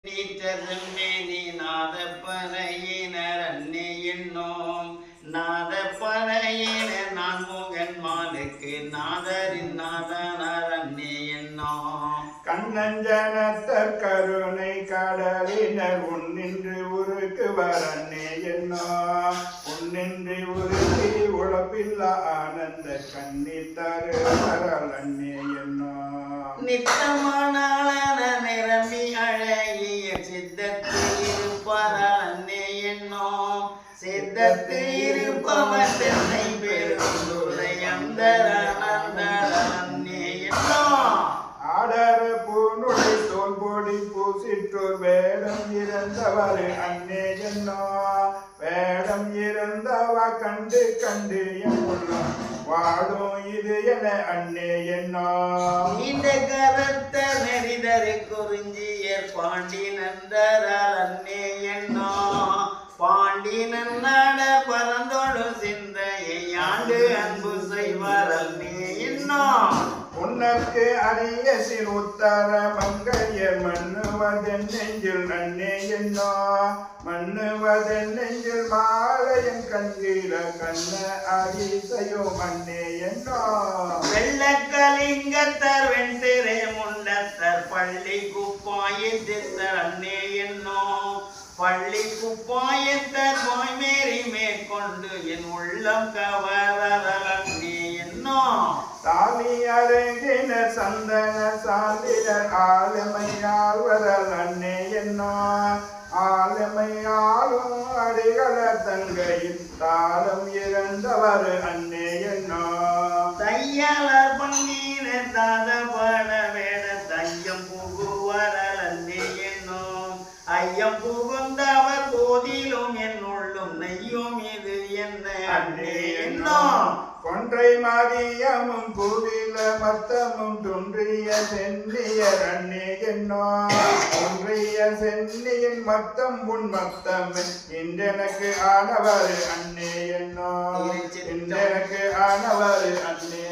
நீச்சருமேனி நாதப்பறையினர் அன்னே என்னோம் நாதப்பறையினர் நான் முகன் மாலுக்கு நாதரின் நாதனார் அன்னே என்னோம் கண்ணஞ்சனத்தர் கருணை கடலினர் உன்னின்று உருக்குவர் அன்னே என்னோம் உன்னின்று உருக்கி உழப்பில்லா ஆனந்த கண்ணீர் தருவரல் அன்னே என்னோம் நித்தமானாள நிரம்பி அழகிய சித்தத்தில் இருப்பதால் அன்னே என்னோம் சித்தத்து இருப்பவர் தென்னை பெருந்துரை அந்தரனந்தர அன்னே என்னோம் ஆடர பூனுடை தோல் பொடி பூசிற்றோர் வேடம் இறந்தவர் அன்னே என்னோம் வேடம் இறந்தவ கண்டு கண்டு என் உள்ளம் வாடும் இது என அன்னே என்னோம் நீண்ட கரத்த நெறிதரு குறிஞ்சியர் பாண்டி நந்தரால் அன்னே என்னோம் பாண்டி நன்னாட பரந்தோடு சிந்தையை ஆண்டு அன்பு செய்வார் அன்னே என்னோம் உனக்கு அரிய சிறு உத்தர மங்கைய மண்ணுவதன் நெஞ்சில் அன்னே என்னோ மண்ணுவதன் நெஞ்சில் மாலையன் கண்கீழ கண்ண அதிசயம் அன்னே என்னோ வெள்ளக்கலிங்கத்தர் வெண்திரை முண்டத்தர் பள்ளி குப்பாயத்தர் அன்னே என்னோ பள்ளி குப்பாயத்தர் வாய்மேறி மேற்கொண்டு என் உள்ளம் கவரல் அன்னே என்னோ சாமி அரங்கின சந்தன சாந்தினர் ஆளுமையாழ்வரல் அன்னே என்னோ ஆளுமையாளும் அடிகள தங்கையின் தாளம் இறந்தவர் அன்னே என்னோ தையலர் பங்கீன தாதபட வேட தையம் புகுவரல் அன்னே என்னோம் ஐயம் புகுந்தவர் போதிலும் என்னுள்ளும் நெய்யும் இது என்ன அன்னே என்னோம் கொன்றை மாதியமும் குவில மத்தமும் துன்றிய சென்னியர் அன்னே என்னோ ஒன்றிய சென்னியின் மத்தம் உன் மத்தம் இன்றெனக்கு ஆனவர் அன்னே என்னோ இன்றெனக்கு ஆனவர் அன்னே